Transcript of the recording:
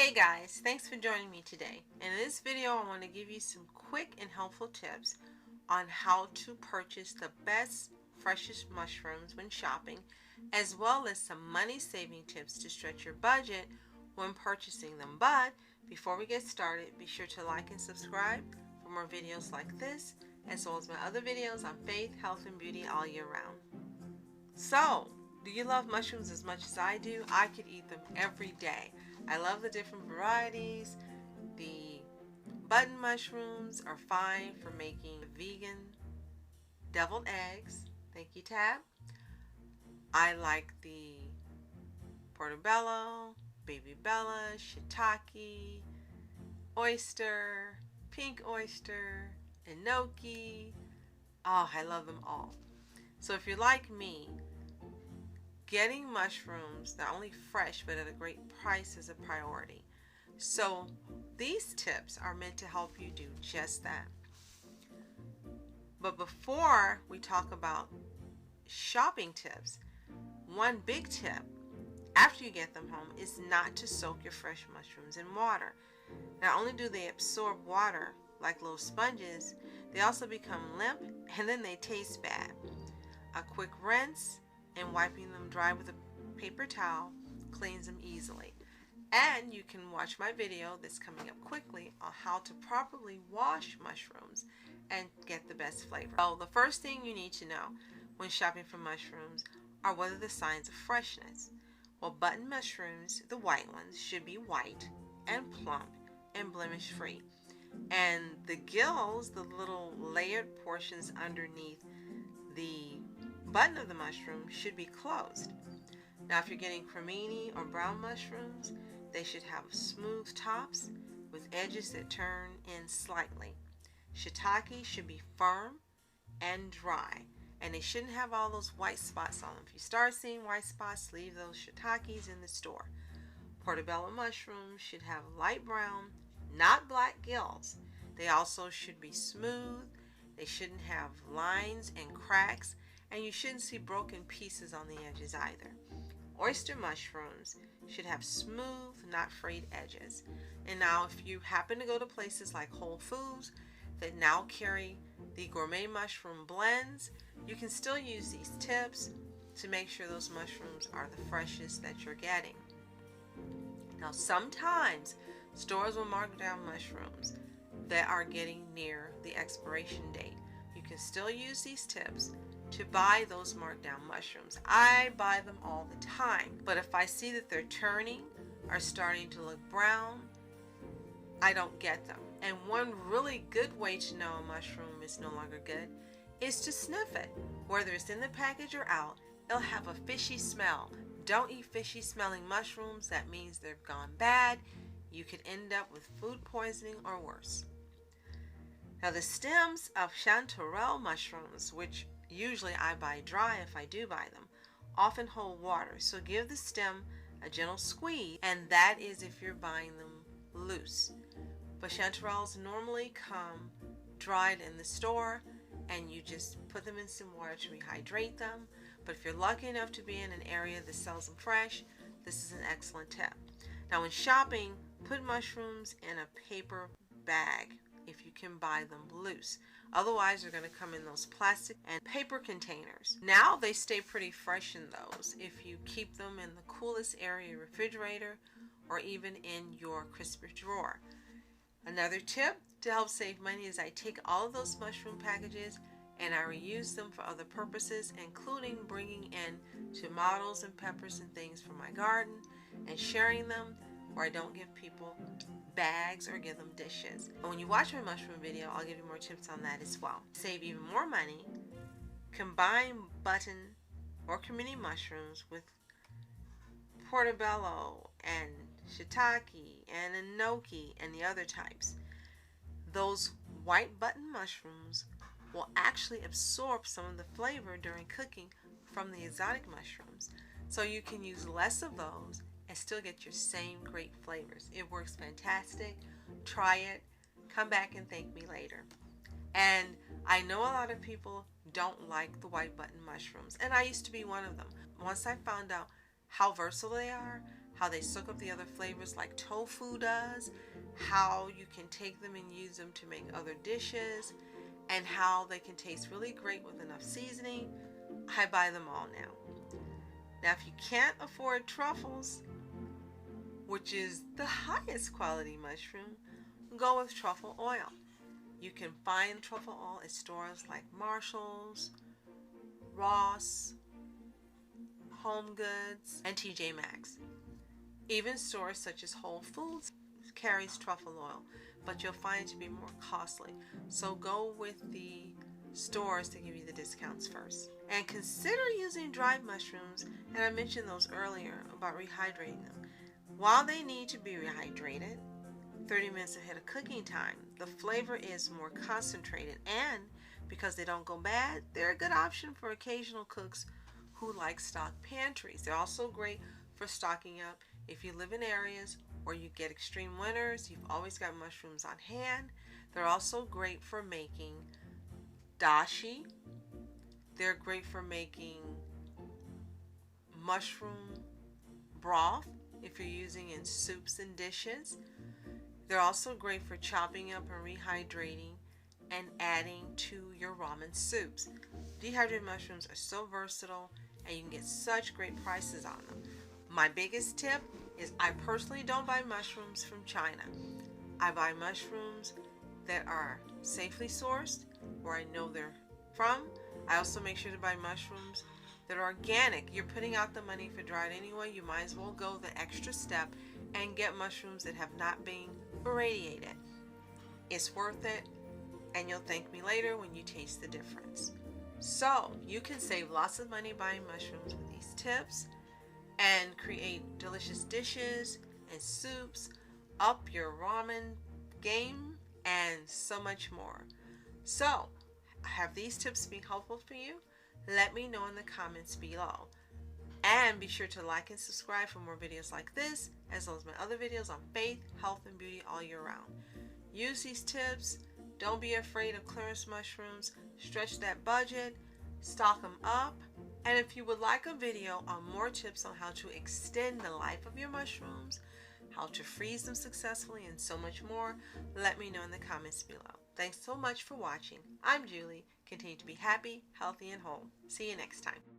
Hey guys, thanks for joining me today. In this video I want to give you some quick and helpful tips on how to purchase the best, freshest mushrooms when shopping, as well as some money saving tips to stretch your budget when purchasing them. But before we get started, be sure to like and subscribe for more videos like this, as well as my other videos on faith, health, and beauty all year round. So, do you love mushrooms as much as I do? I could eat them every day. I love the different varieties. The button mushrooms are fine for making vegan deviled eggs. Thank you, Tab. I like the portobello, baby bella, shiitake, oyster, pink oyster, enoki. Oh, I love them all. So if you're like me, getting mushrooms, not only fresh but at a great price, is a priority. So these tips are meant to help you do just that. But before we talk about shopping tips, one big tip after you get them home is not to soak your fresh mushrooms in water. Not only do they absorb water like little sponges, they also become limp and then they taste bad. A quick rinse and wiping them dry with a paper towel cleans them easily. And you can watch my video that's coming up quickly on how to properly wash mushrooms and get the best flavor. So the first thing you need to know when shopping for mushrooms are what are the signs of freshness. Well, button mushrooms, the white ones, should be white and plump and blemish free. And the gills, the little layered portions underneath the button of the mushroom, should be closed. Now if you're getting cremini or brown mushrooms, they should have smooth tops with edges that turn in slightly. Shiitake should be firm and dry, and they shouldn't have all those white spots on them. If you start seeing white spots, leave those shiitakes in the store. Portobello mushrooms should have light brown, not black gills. They also should be smooth. They shouldn't have lines and cracks, and you shouldn't see broken pieces on the edges either. Oyster mushrooms should have smooth, not frayed edges. And now if you happen to go to places like Whole Foods that now carry the gourmet mushroom blends, you can still use these tips to make sure those mushrooms are the freshest that you're getting. Now sometimes stores will mark down mushrooms that are getting near the expiration date. You can still use these tips to buy those marked down mushrooms. I buy them all the time, but if I see that they're turning or starting to look brown, I don't get them. And one really good way to know a mushroom is no longer good is to sniff it. Whether it's in the package or out, it'll have a fishy smell. Don't eat fishy smelling mushrooms. That means they've gone bad. You could end up with food poisoning or worse. Now the stems of chanterelle mushrooms, which usually I buy dry if I do buy them, often hold water. So give the stem a gentle squeeze, and that is if you're buying them loose. But chanterelles normally come dried in the store, and you just put them in some water to rehydrate them. But if you're lucky enough to be in an area that sells them fresh, this is an excellent tip. Now when shopping, put mushrooms in a paper bag if you can buy them loose. Otherwise they're going to come in those plastic and paper containers. Now they stay pretty fresh in those if you keep them in the coolest area, refrigerator, or even in your crisper drawer. Another tip to help save money is I take all of those mushroom packages and I reuse them for other purposes, including bringing in tomatoes and peppers and things from my garden and sharing them, where I don't give people bags or give them dishes. But when you watch my mushroom video, I'll give you more tips on that as well. Save even more money. Combine button or cremini mushrooms with portobello and shiitake and enoki and the other types. Those white button mushrooms will actually absorb some of the flavor during cooking from the exotic mushrooms. So you can use less of those and still get your same great flavors. It works fantastic. Try it. Come back and thank me later. And I know a lot of people don't like the white button mushrooms, and I used to be one of them. Once I found out how versatile they are, how they soak up the other flavors like tofu does, how you can take them and use them to make other dishes, and how they can taste really great with enough seasoning. I buy them all now. Now, if you can't afford truffles, which is the highest quality mushroom, go with truffle oil. You can find truffle oil at stores like Marshall's, Ross, Home Goods, and TJ Maxx. Even stores such as Whole Foods carries truffle oil, but you'll find it to be more costly. So go with the stores to give you the discounts first. And consider using dried mushrooms, and I mentioned those earlier about rehydrating them. While they need to be rehydrated 30 minutes ahead of cooking time, the flavor is more concentrated, and because they don't go bad, they're a good option for occasional cooks who like stock pantries. They're also great for stocking up if you live in areas where you get extreme winters. You've always got mushrooms on hand. They're also great for making dashi. They're great for making mushroom broth if you're using in soups and dishes. They're also great for chopping up and rehydrating and adding to your ramen soups. Dehydrated mushrooms are so versatile, and you can get such great prices on them. My biggest tip is I personally don't buy mushrooms from China. I buy mushrooms that are safely sourced, where I know they're from. I also make sure to buy mushrooms that are organic. You're putting out the money for dried anyway. You might as well go the extra step and get mushrooms that have not been irradiated. It's worth it, and you'll thank me later when you taste the difference. So you can save lots of money buying mushrooms with these tips and create delicious dishes and soups, up your ramen game, and so much more. So, have these tips been helpful for you? Let me know in the comments below. And be sure to like and subscribe for more videos like this, as well as my other videos on faith, health, and beauty all year round. Use these tips. Don't be afraid of clearance mushrooms. Stretch that budget. Stock them up. And if you would like a video on more tips on how to extend the life of your mushrooms, how to freeze them successfully, and so much more, let me know in the comments below. Thanks so much for watching. I'm Julie. Continue to be happy, healthy, and whole. See you next time.